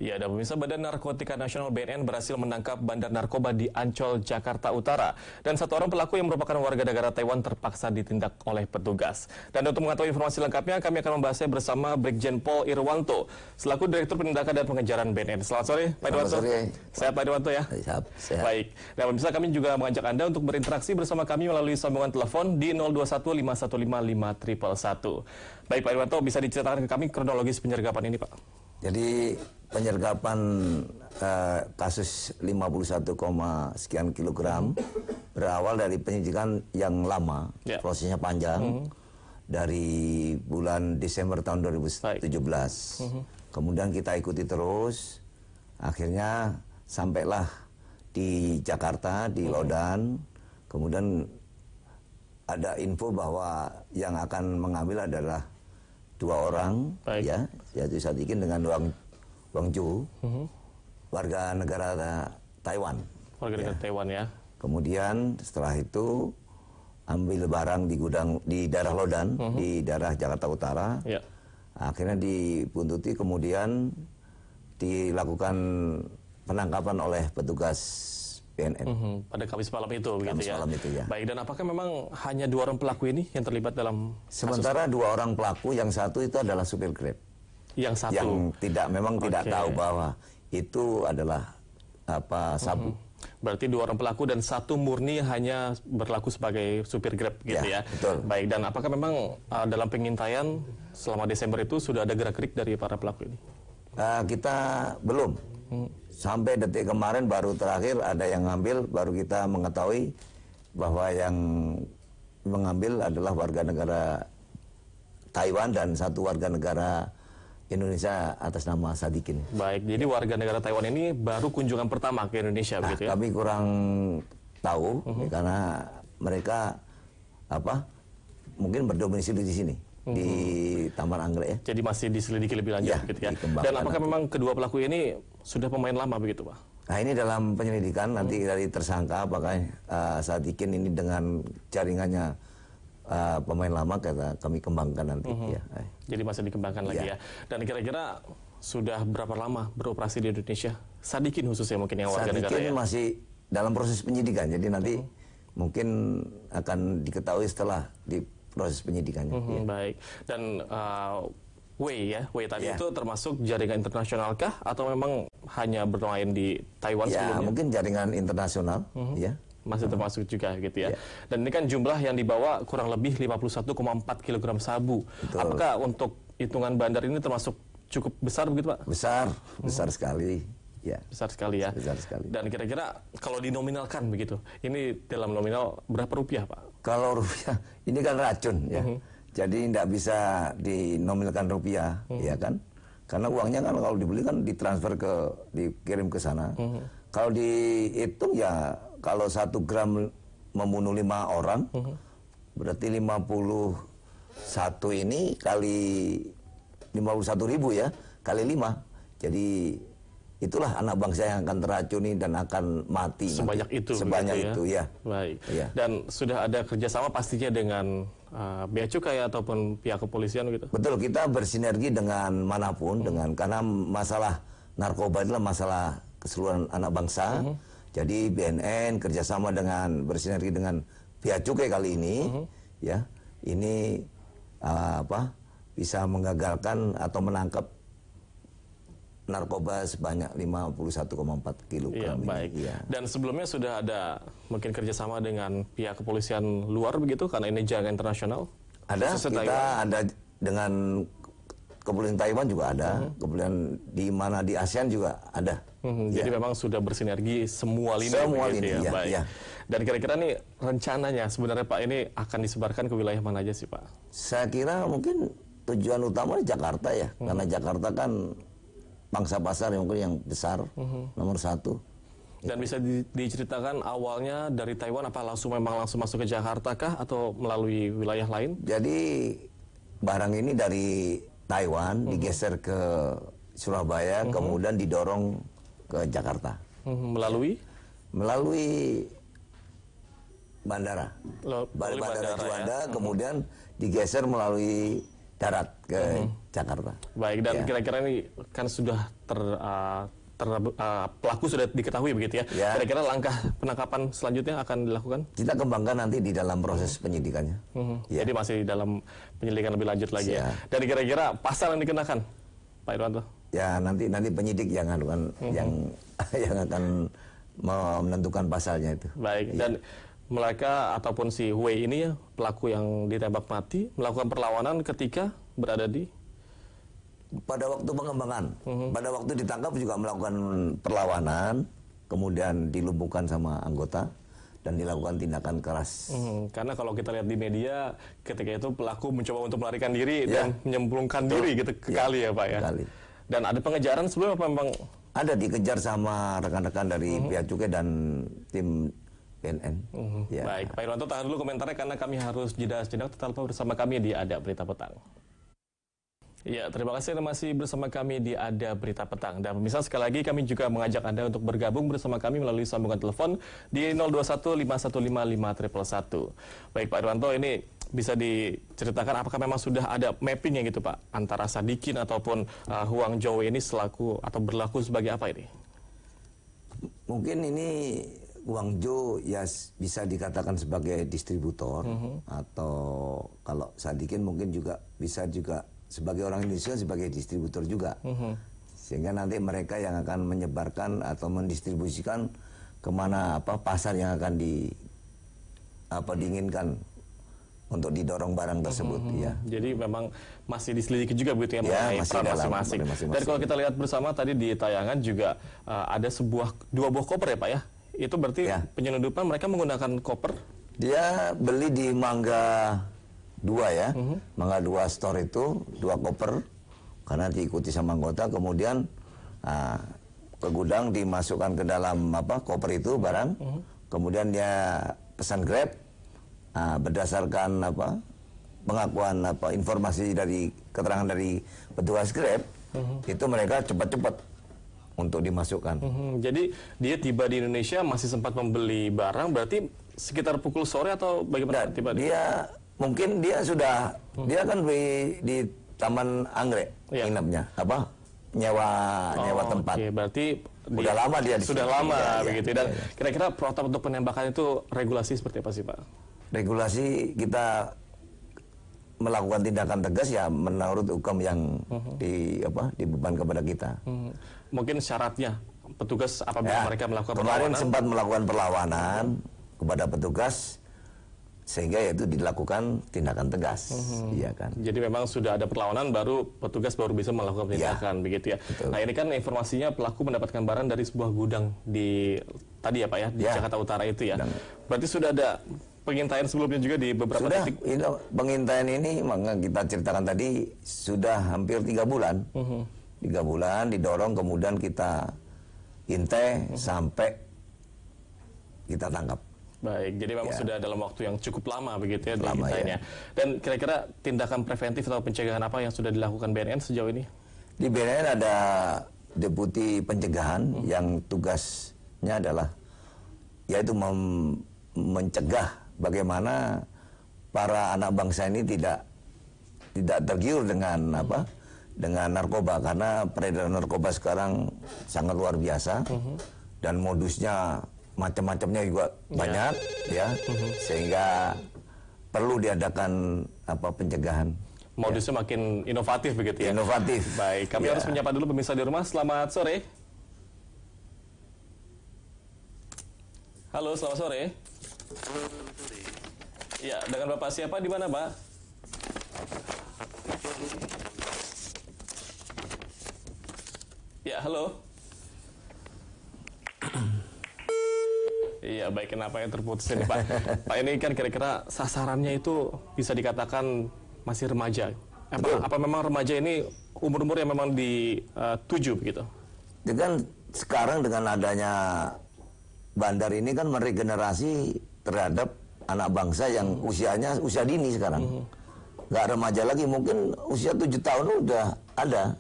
Ya, dan pemirsa, Badan Narkotika Nasional BNN berhasil menangkap bandar narkoba di Ancol, Jakarta Utara. Dan satu orang pelaku yang merupakan warga negara Taiwan terpaksa ditindak oleh petugas. Dan untuk mengetahui informasi lengkapnya, kami akan membahasnya bersama Brigjen Pol Irwanto, selaku Direktur Penindakan dan Pengejaran BNN. Selamat sore, Pak Irwanto. Selamat sore. Sehat, Pak Irwanto ya? Sehat. Baik. Dan pemirsa, kami juga mengajak Anda untuk berinteraksi bersama kami melalui sambungan telepon di 021-515-5111. Baik, Pak Irwanto, bisa diceritakan ke kami kronologis penyergapan ini, Pak? Jadi penyergapan kasus 51, sekian kilogram berawal dari penyidikan yang lama, prosesnya panjang, dari bulan Desember tahun 2017. Kemudian kita ikuti terus, akhirnya sampailah di Jakarta, di Lodan. Kemudian ada info bahwa yang akan mengambil adalah 2 orang, ya, yaitu Sadikin dengan Wang Ju, warga negara Taiwan. Warga negara Taiwan ya. Kemudian setelah itu ambil barang di gudang di daerah Lodan, di daerah Jakarta Utara. Akhirnya dibuntuti, kemudian dilakukan penangkapan oleh petugas BNN. Pada Kamis malam itu, Kamis malam itu, ya. Baik, dan apakah memang hanya 2 orang pelaku ini yang terlibat dalam Sementara 2 orang pelaku, yang satu itu adalah supir Grab. Yang satu? Yang tidak tahu bahwa itu adalah sabu. Berarti 2 orang pelaku dan 1 murni hanya berlaku sebagai supir Grab gitu ya. Betul. Baik, dan apakah memang dalam pengintaian selama Desember itu sudah ada gerak-gerik dari para pelaku ini? Kita belum. Sampai detik kemarin baru terakhir ada yang ngambil, baru kita mengetahui bahwa yang mengambil adalah warga negara Taiwan dan 1 warga negara Indonesia atas nama Sadikin. Baik, jadi warga negara Taiwan ini baru kunjungan pertama ke Indonesia, begitu ya? Kami kurang tahu karena mereka mungkin berdomisili di sini. Di Taman Anggrek ya. Jadi masih diselidiki lebih lanjut gitu ya. Dan apakah memang kedua pelaku ini sudah pemain lama begitu, Pak? Nah, ini dalam penyelidikan nanti dari tersangka apakah Sadikin ini dengan jaringannya pemain lama kami kembangkan nanti ya. Jadi masih dikembangkan lagi ya. Dan kira-kira sudah berapa lama beroperasi di Indonesia? Sadikin khususnya mungkin yang warga negara ya. Sadikin masih dalam proses penyidikan. Jadi nanti mungkin akan diketahui setelah di proses penyidikannya. Baik. Dan Wei tadi itu termasuk jaringan internasional kah atau memang hanya bermain di Taiwan sebelumnya? Mungkin jaringan internasional, ya. Masih termasuk juga gitu ya. Dan ini kan jumlah yang dibawa kurang lebih 51,4 kg sabu. Betul. Apakah untuk hitungan bandar ini termasuk cukup besar begitu, Pak? Besar sekali. Ya. Besar sekali ya. Besar sekali. Dan kira-kira kalau dinominalkan begitu, ini dalam nominal berapa rupiah, Pak? Kalau rupiah, ini kan racun ya. Jadi tidak bisa dinominalkan rupiah, ya kan? Karena uangnya kan kalau dibeli kan ditransfer dikirim ke sana. Kalau dihitung ya, kalau 1 gram membunuh 5 orang, berarti 51 ini kali 51.000 ya, kali 5. Jadi itulah anak bangsa yang akan teracuni dan akan mati. Sebanyak nanti. itu. Sebanyak gitu ya? itu ya. Baik. Ya. Dan sudah ada kerjasama pastinya dengan Bea Cukai ataupun pihak kepolisian gitu? Betul, kita bersinergi dengan manapun, karena masalah narkoba adalah masalah keseluruhan anak bangsa. Jadi BNN kerjasama bersinergi dengan Bea Cukai kali ini, ya, ini bisa menggagalkan atau menangkap narkoba sebanyak 51,4 kg. Iya, baik. Ya. Dan sebelumnya sudah ada mungkin kerjasama dengan pihak kepolisian luar begitu, karena ini jaringan internasional? Ada, kita ada dengan kepolisian Taiwan juga ada, kemudian di ASEAN juga ada. Jadi memang sudah bersinergi semua lini. Semua lini, ya. Baik. Ya. Dan kira-kira nih rencananya sebenarnya Pak ini akan disebarkan ke wilayah mana aja sih, Pak? Saya kira mungkin tujuan utama di Jakarta ya, karena Jakarta kan pangsa pasar yang besar, nomor 1. Dan bisa diceritakan awalnya dari Taiwan apa langsung masuk ke Jakarta kah atau melalui wilayah lain? Jadi barang ini dari Taiwan digeser ke Surabaya, kemudian didorong ke Jakarta. Melalui bandara. Bandara Juanda, ya? kemudian digeser melalui darat ke Jakarta. Baik, dan kira-kira ini kan sudah pelaku sudah diketahui begitu ya. Kira-kira langkah penangkapan selanjutnya akan dilakukan? Kita kembangkan nanti di dalam proses penyidikannya. Jadi masih dalam penyelidikan lebih lanjut lagi ya. Dan kira-kira pasal yang dikenakan, Pak Irwanto? Ya nanti penyidik yang yang akan menentukan pasalnya itu. Baik, dan mereka ataupun si Hui ini ya, pelaku yang ditembak mati, melakukan perlawanan ketika berada di pada waktu pengembangan, pada waktu ditangkap juga melakukan perlawanan, kemudian dilumpuhkan sama anggota dan dilakukan tindakan keras. Karena kalau kita lihat di media, ketika itu pelaku mencoba untuk melarikan diri dan menyemplungkan diri gitu ke kali ya Pak ya. Kali. Dan ada pengejaran sebelum apa memang? Ada dikejar sama rekan-rekan dari Bea Cukai dan tim BNN. Baik, Pak Irwanto tahan dulu komentarnya karena kami harus jeda sejenak. Tetap bersama kami di Ada Berita Petang. Ya, terima kasih Anda masih bersama kami di Ada Berita Petang. Dan pemirsa, sekali lagi kami juga mengajak Anda untuk bergabung bersama kami melalui sambungan telepon di 021-515-5111. Baik Pak Irwanto, ini bisa diceritakan apakah memang sudah ada mappingnya gitu Pak, antara Sadikin ataupun Huang Zhou ini selaku atau berlaku sebagai apa ini? Mungkin ini Huang Zhou ya bisa dikatakan sebagai distributor, atau kalau Sadikin mungkin juga bisa juga sebagai orang Indonesia sebagai distributor juga, sehingga nanti mereka yang akan menyebarkan atau mendistribusikan kemana pasar yang akan diinginkan untuk didorong barang tersebut. Ya. Jadi memang masih diselidiki juga begitu ya mengenai peran masing-masing. Dan kalau kita lihat bersama tadi di tayangan juga ada dua buah koper ya Pak ya. Itu berarti penyelundupan mereka menggunakan koper? Dia beli di Mangga 2 ya, Mangga 2 store itu 2 koper karena diikuti sama anggota, kemudian ke gudang dimasukkan ke dalam koper itu barang, kemudian dia pesan Grab, berdasarkan pengakuan informasi dari keterangan dari petugas Grab, itu mereka cepat-cepat untuk dimasukkan. Jadi dia tiba di Indonesia masih sempat membeli barang, berarti sekitar pukul sore atau bagaimana tiba? Mungkin dia sudah, dia kan di Taman Anggrek nginepnya, nyewa tempat. Oke, berarti udah lama dia di sudah sini. Lama begitu. Dan kira-kira protap untuk penembakan itu regulasi seperti apa sih Pak? Regulasi kita melakukan tindakan tegas ya menurut hukum yang dibeban kepada kita. Mungkin syaratnya petugas apabila mereka melakukan kemarin sempat melakukan perlawanan kepada petugas, sehingga itu dilakukan tindakan tegas, iya kan. Jadi memang sudah ada perlawanan baru petugas baru bisa melakukan tindakan begitu ya. Betul. Nah ini kan informasinya pelaku mendapatkan barang dari sebuah gudang di tadi ya Pak ya di Jakarta Utara itu ya. Berarti sudah ada pengintaian sebelumnya juga di beberapa titik. Pengintaian ini maka kita ceritakan tadi sudah hampir 3 bulan. 3 bulan didorong, kemudian kita intai sampai kita tangkap. Baik, jadi memang sudah dalam waktu yang cukup lama begitu ya diintainya. Dan kira-kira tindakan preventif atau pencegahan apa yang sudah dilakukan BNN sejauh ini? Di BNN ada deputi pencegahan yang tugasnya adalah yaitu mencegah bagaimana para anak bangsa ini tidak tergiur dengan dengan narkoba, karena peredaran narkoba sekarang sangat luar biasa dan modusnya macam-macamnya juga banyak sehingga perlu diadakan pencegahan. Modusnya makin inovatif begitu ya. Inovatif. Baik, kami harus menyapa dulu pemirsa di rumah. Selamat sore. Halo, selamat sore. Ya, dengan Bapak siapa di mana, Pak? Ya, halo. Iya, baik, kenapa yang terputus ini Pak? Pak, ini kan kira-kira sasarannya itu bisa dikatakan masih remaja. Apa memang remaja ini umur-umur yang memang dituju begitu? Dengan sekarang dengan adanya bandar ini kan meregenerasi terhadap anak bangsa yang usianya usia dini sekarang. Nggak remaja lagi, mungkin usia 7 tahun udah ada.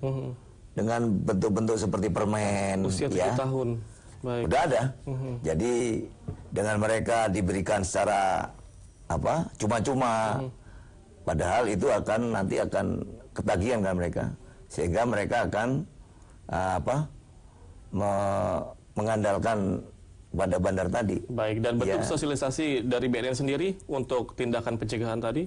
Dengan bentuk-bentuk seperti permen. Usia 7 tahun. Baik. Udah ada. Jadi dengan mereka diberikan secara cuma-cuma Padahal itu nanti akan ketagihan kan mereka, sehingga mereka akan mengandalkan pada bandar tadi. Baik, dan bentuk sosialisasi dari BNN sendiri untuk tindakan pencegahan tadi,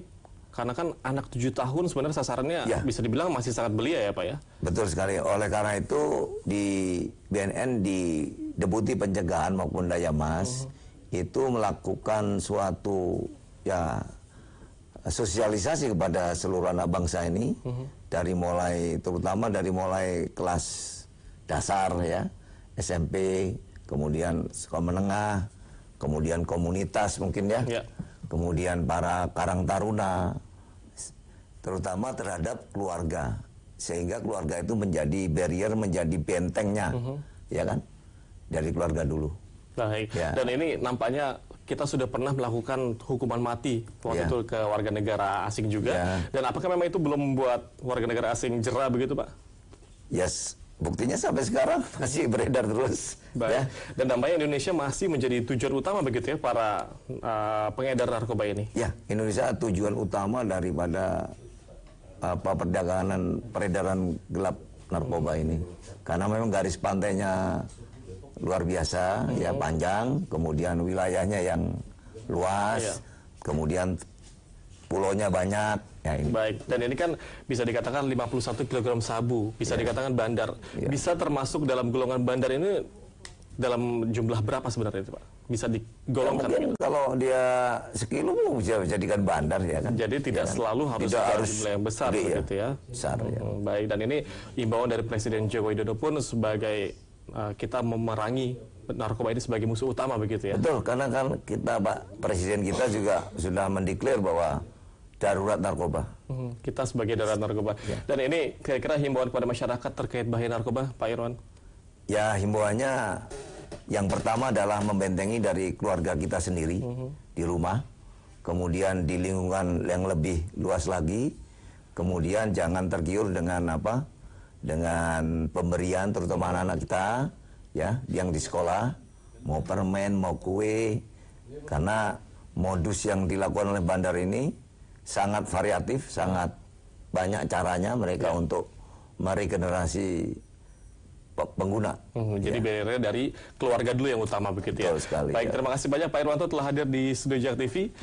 karena kan anak 7 tahun sebenarnya sasarannya bisa dibilang masih sangat belia ya Pak ya. Betul sekali. Oleh karena itu di BNN, di Deputi Pencegahan maupun Daya Mas itu melakukan suatu sosialisasi kepada seluruh anak bangsa ini, terutama dari mulai kelas dasar ya, SMP, kemudian sekolah menengah, kemudian komunitas mungkin kemudian para karang taruna, terutama terhadap keluarga, sehingga keluarga itu menjadi barrier, menjadi bentengnya, ya kan, dari keluarga dulu. Baik. Dan ini nampaknya kita sudah pernah melakukan hukuman mati waktu itu ke warga negara asing juga. Dan apakah memang itu belum membuat warga negara asing jera begitu Pak? Yes, buktinya sampai sekarang masih beredar terus. Baik. Dan nampaknya Indonesia masih menjadi tujuan utama begitu ya para pengedar narkoba ini. Ya, Indonesia tujuan utama daripada peredaran gelap narkoba ini. Karena memang garis pantainya luar biasa, panjang, kemudian wilayahnya yang luas, kemudian pulaunya banyak. Ini. Baik, dan ini kan bisa dikatakan 51 kg sabu, bisa dikatakan bandar. Bisa termasuk dalam golongan bandar ini dalam jumlah berapa sebenarnya itu Pak? Bisa digolongkan? Mungkin kalau dia sekilo bisa dijadikan bandar ya kan. Jadi tidak selalu harus jumlah yang besar begitu ya. Besar, Baik, dan ini imbauan dari Presiden Joko Widodo pun sebagai kita memerangi narkoba ini sebagai musuh utama begitu ya. Betul, karena kan Presiden kita juga sudah mendeklar bahwa darurat narkoba. Kita sebagai darurat narkoba. Dan ini kira-kira himbauan kepada masyarakat terkait bahaya narkoba, Pak Irwan? Ya, himbauannya yang pertama adalah membentengi dari keluarga kita sendiri di rumah, kemudian di lingkungan yang lebih luas lagi, kemudian jangan tergiur dengan dengan pemberian, terutama anak-anak kita yang di sekolah, mau permen, mau kue, karena modus yang dilakukan oleh bandar ini sangat variatif, sangat banyak caranya mereka untuk meregenerasi pengguna. Jadi barrier dari keluarga dulu yang utama begitu ya. Betul sekali. Baik, terima kasih banyak Pak Irwanto telah hadir di Studio JAK TV.